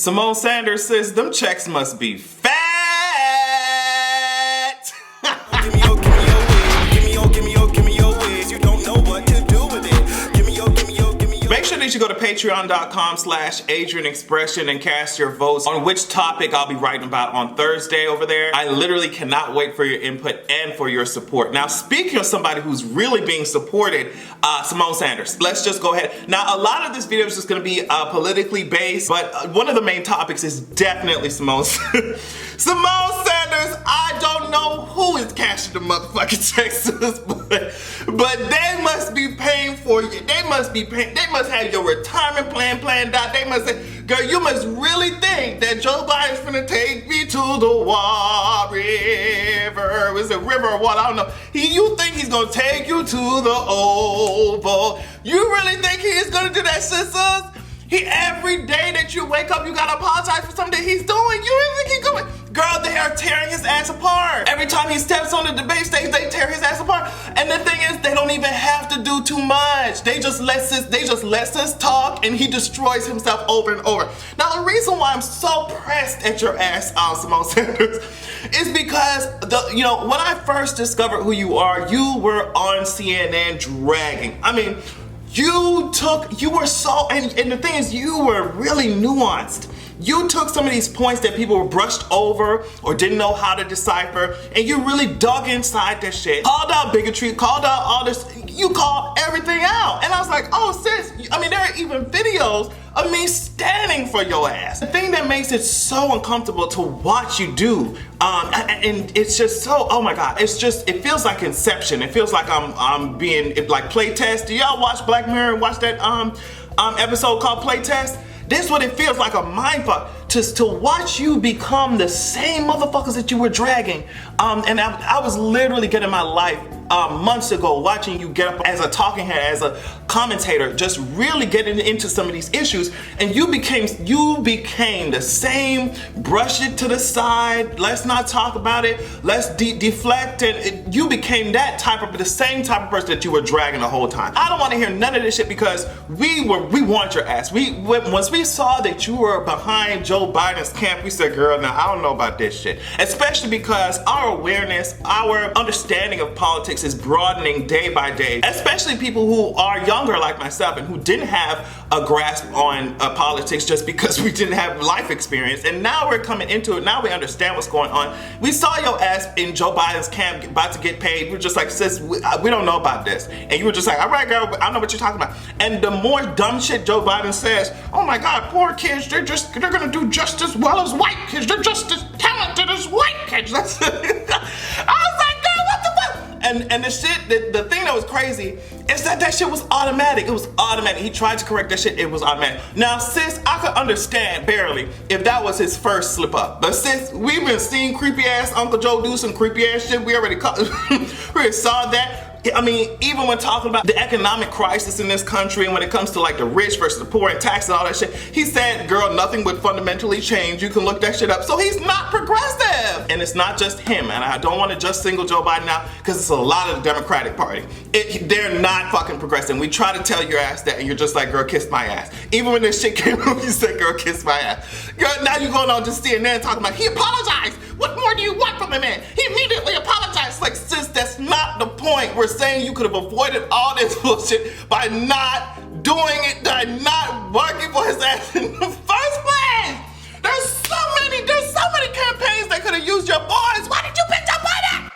Symone Sanders says them checks must be fat. Give me your ways. You don't know what to do with it. Give me your. Make sure that you go to patreon.com/AdrianExpression and cast your votes on which topic I'll be writing about on Thursday over there. I literally cannot wait for your input and for your support. Now, speaking of somebody who's really being supported, Symone Sanders. Let's just go ahead. Now, a lot of this video is just going to be politically based, but one of the main topics is definitely Symone Symone Sanders. I don't know who is cashing the motherfucking checks to us, but they must be paying for you. They must have your retirement plan planned out. They must say, girl, you must really think that Joe Biden's gonna take me to the river. Is it river or what? I don't know. You think he's gonna take you to the Oval? You really think he is gonna do that, sisters? Every day that you wake up, you gotta apologize for something that he's doing. You really think he's going? Girl, they are tearing his ass apart. Every time he steps on the debate stage, they tear his ass apart. And the thing is, they don't even have to do too much. They just let us talk, and he destroys himself over and over. Now, the reason why I'm so pressed at your ass, Symone Sanders, is because when I first discovered who you are, you were on CNN dragging. I mean, you were so, and the thing is, you were really nuanced. You took some of these points that people were brushed over or didn't know how to decipher, and you really dug inside that shit. Called out bigotry, called out all this, you called everything out. And I was like, oh sis, I mean, there are even videos of me standing for your ass. The thing that makes it so uncomfortable to watch you do, and it's just so, oh my God, it feels like Inception. It feels like I'm being like Playtest. Do y'all watch Black Mirror and watch that episode called Playtest? This is what it feels like, a mindfuck. To watch you become the same motherfuckers that you were dragging. And I was literally getting my life months ago watching you get up as a talking head, as a commentator, just really getting into some of these issues. And you became the same, brush it to the side, let's not talk about it, let's deflect it. You became the same type of person that you were dragging the whole time. I don't want to hear none of this shit because we want your ass. Once we saw that you were behind Joe Biden's camp, we said, girl, now I don't know about this shit. Especially because our awareness, our understanding of politics is broadening day by day. Especially people who are younger like myself and who didn't have a grasp on politics just because we didn't have life experience. And now we're coming into it. Now we understand what's going on. We saw your ass in Joe Biden's camp about to get paid. We're just like, sis, we don't know about this. And you were just like, all right, girl, I know what you're talking about. And the more dumb shit Joe Biden says, oh my God, poor kids, they're gonna do just as well as white kids. They're just as talented as white kids. I was like, girl, what the fuck? And the shit, the thing that was crazy is that shit was automatic. It was automatic. He tried to correct that shit. It was automatic. Now, sis, I could understand barely if that was his first slip up. But sis, we've been seeing creepy ass Uncle Joe do some creepy ass shit. We already saw that. I mean, even when talking about the economic crisis in this country and when it comes to like the rich versus the poor and tax and all that shit, he said, girl, nothing would fundamentally change. You can look that shit up. So he's not progressive. And it's not just him. And I don't want to just single Joe Biden out because it's a lot of the Democratic Party. They're not fucking progressive. We try to tell your ass that and you're just like, girl, kiss my ass. Even when this shit came up, you said, girl, kiss my ass. Girl, now you're going on to CNN talking about, he apologized. What more do you want from a man? He immediately apologized. Like, sis, that's not the point. We're saying you could have avoided all this bullshit by not doing it, by not working for his ass in the first place. There's so many campaigns that could have used your boys. Why did you pick Joe Biden?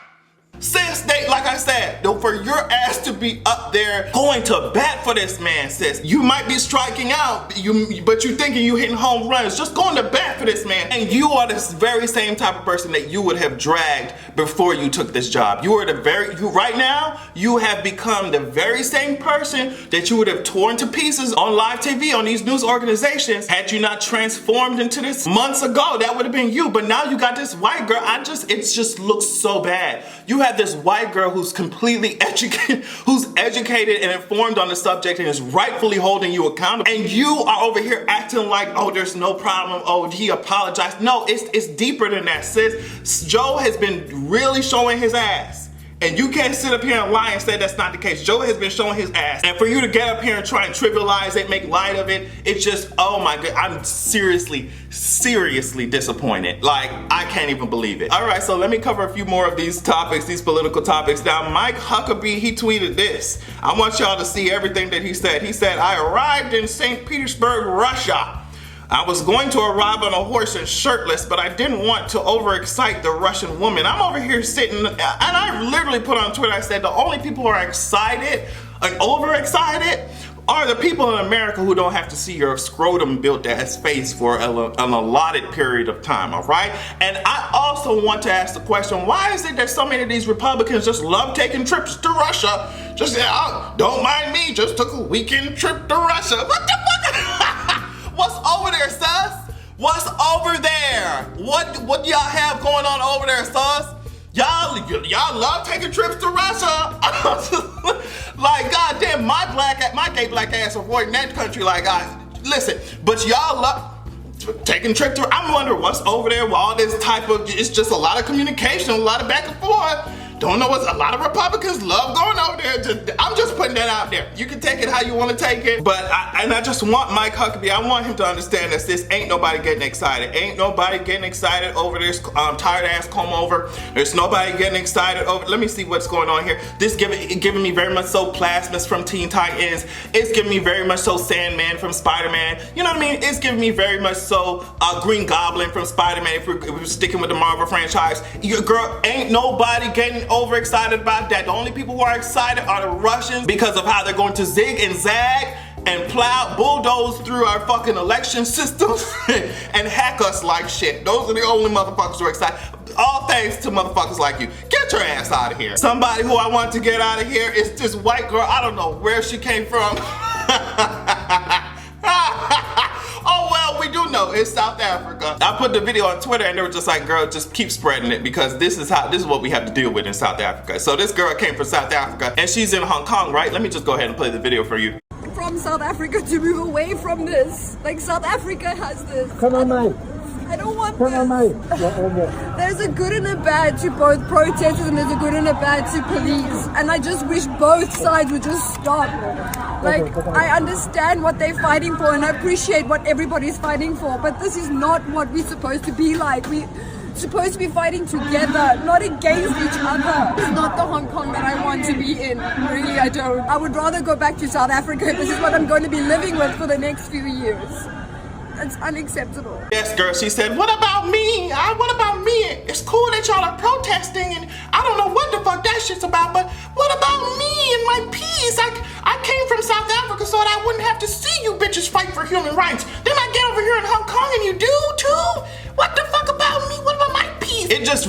Sis, like I said, for your ass to be up there going to bat for this man, sis. You might be striking out, but you thinking you hitting home runs. Just going to bat for this man. And you are this very same type of person that you would have dragged before you took this job. Right now, you have become the very same person that you would have torn to pieces on live TV, on these news organizations, had you not transformed into this months ago. That would have been you. But now you got this white girl. It just looks so bad. You have this white girl who's completely educated, and informed on the subject and is rightfully holding you accountable. And you are over here acting like, oh, there's no problem. Oh, he apologized. No, it's deeper than that, sis. Joe has been really showing his ass. And you can't sit up here and lie and say that's not the case. Joe has been showing his ass. And for you to get up here and try and trivialize it, make light of it, it's just, oh my God, I'm seriously disappointed. Like, I can't even believe it. All right, so let me cover a few more of these topics, these political topics. Now, Mike Huckabee, he tweeted this. I want y'all to see everything that he said. He said, I arrived in St. Petersburg, Russia. I was going to arrive on a horse and shirtless, but I didn't want to overexcite the Russian woman. I'm over here sitting, and I literally put on Twitter, I said, the only people who are excited and overexcited are the people in America who don't have to see your scrotum built ass face for an allotted period of time, all right? And I also want to ask the question, why is it that so many of these Republicans just love taking trips to Russia? Just say, oh, don't mind me, just took a weekend trip to Russia. What the fuck? What's over there, sus? What's over there? What y'all have going on over there, sus? Y'all love taking trips to Russia. Like, goddamn, my gay black ass avoiding that country. Like, listen, but y'all love taking trips to. I'm wondering what's over there with all this type of. It's just a lot of communication, a lot of back and forth. Don't know what a lot of Republicans love going over there. I'm just putting that out there. You can take it how you want to take it, but I just want Mike Huckabee, I want him to understand that this ain't nobody getting excited. Ain't nobody getting excited over this tired ass comb over. There's nobody getting excited over. Let me see what's going on here. This giving me very much so Plasmus from Teen Titans. It's giving me very much so Sandman from Spider-Man. You know what I mean? It's giving me very much so Green Goblin from Spider-Man. If we're sticking with the Marvel franchise, your girl ain't nobody getting overexcited about that. The only people who are excited are the Russians because of how they're going to zig and zag and bulldoze through our fucking election systems and hack us like shit. Those are the only motherfuckers who are excited. All thanks to motherfuckers like you. Get your ass out of here. Somebody who I want to get out of here is this white girl. I don't know where she came from. Oh well, we do know it's South Africa. I put the video on Twitter and they were just like, girl, just keep spreading it because this is what we have to deal with in South Africa. So this girl came from South Africa and she's in Hong Kong, right? Let me just go ahead and play the video for you. From South Africa to move away from this. Like, South Africa has this. Come on, mate. I don't want Come on, this. mate. There's a good and a bad to both protesters and there's a good and a bad to police. And I just wish both sides would just stop. Like, I understand what they're fighting for and I appreciate what everybody's fighting for, but this is not what we're supposed to be like. We're supposed to be fighting together, not against each other. It's not the Hong Kong that I want to be in. Really, I don't. I would rather go back to South Africa if this is what I'm going to be living with for the next few years. It's unacceptable. Yes, girl, she said, what about me? What about me? It's cool that y'all are protesting and I don't know what the fuck that shit's about, but what about me and my peace? I came from South Africa so that I wouldn't have to see you bitches fight for human rights. Then I get over here in Hong Kong and you do too? What the fuck about me? What about my peace? It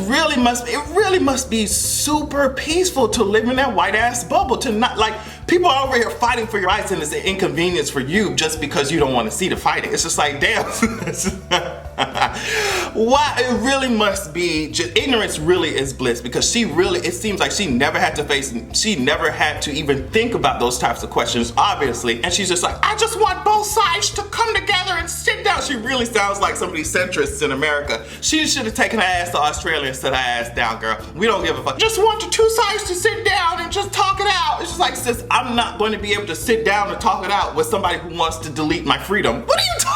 really must be super peaceful to live in that white ass bubble, to not, like, people are over here fighting for your rights and it's an inconvenience for you just because you don't want to see the fighting. It's just like, damn. Why? It really must be just, ignorance really is bliss, because it seems like she never had to even think about those types of questions, obviously. And she's just like, I just want both sides to come together and sit down. She really sounds like some of these centrists in America. She should have taken her ass to Australia and set her ass down, girl. We don't give a fuck. Just want the two sides to sit down and just talk it out. It's just like, sis, I'm not going to be able to sit down and talk it out with somebody who wants to delete my freedom. What are you talking?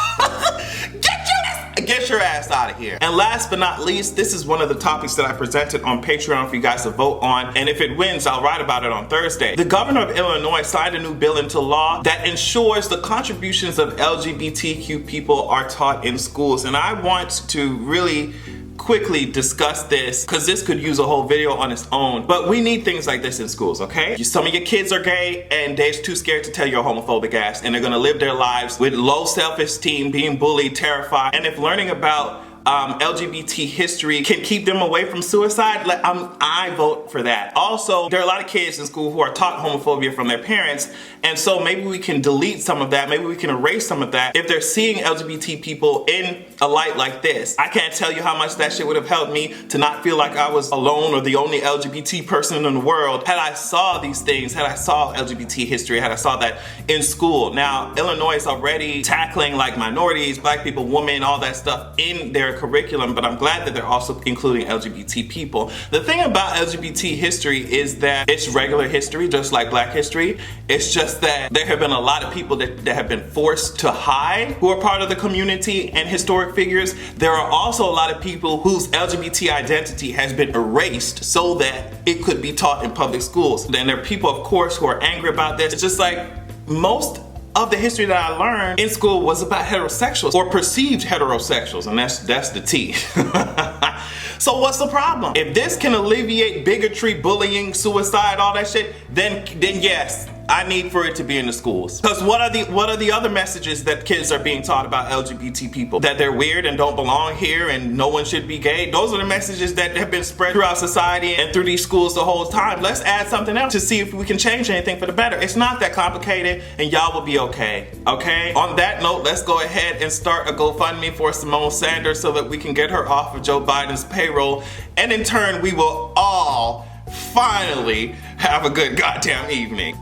Get your ass out of here. And last but not least, this is one of the topics that I presented on Patreon for you guys to vote on. And if it wins, I'll write about it on Thursday. The governor of Illinois signed a new bill into law that ensures the contributions of LGBTQ people are taught in schools. And I want to really quickly discuss this because this could use a whole video on its own, but we need things like this in schools, okay? Some of your kids are gay and they're too scared to tell your homophobic ass, and they're gonna live their lives with low self-esteem, being bullied, terrified. And if learning about LGBT history can keep them away from suicide, I vote for that. Also, there are a lot of kids in school who are taught homophobia from their parents, and so maybe we can delete some of that, maybe we can erase some of that if they're seeing LGBT people in a light like this. I can't tell you how much that shit would have helped me to not feel like I was alone or the only LGBT person in the world had I saw these things, had I saw LGBT history, had I saw that in school. Now, Illinois is already tackling like minorities, black people, women, all that stuff in their their curriculum, but I'm glad that they're also including LGBT people. The thing about LGBT history is that it's regular history, just like Black history. It's just that there have been a lot of people that have been forced to hide who are part of the community and historic figures. There are also a lot of people whose LGBT identity has been erased so that it could be taught in public schools. Then there are people, of course, who are angry about this. It's just like most of the history that I learned in school was about heterosexuals or perceived heterosexuals, and that's the T. So what's the problem? If this can alleviate bigotry, bullying, suicide, all that shit, then yes, I need for it to be in the schools. Because what are the other messages that kids are being taught about LGBT people? That they're weird and don't belong here and no one should be gay? Those are the messages that have been spread throughout society and through these schools the whole time. Let's add something else to see if we can change anything for the better. It's not that complicated and y'all will be okay. Okay? On that note, let's go ahead and start a GoFundMe for Symone Sanders so that we can get her off of Joe Biden's payroll, and in turn we will all finally have a good goddamn evening.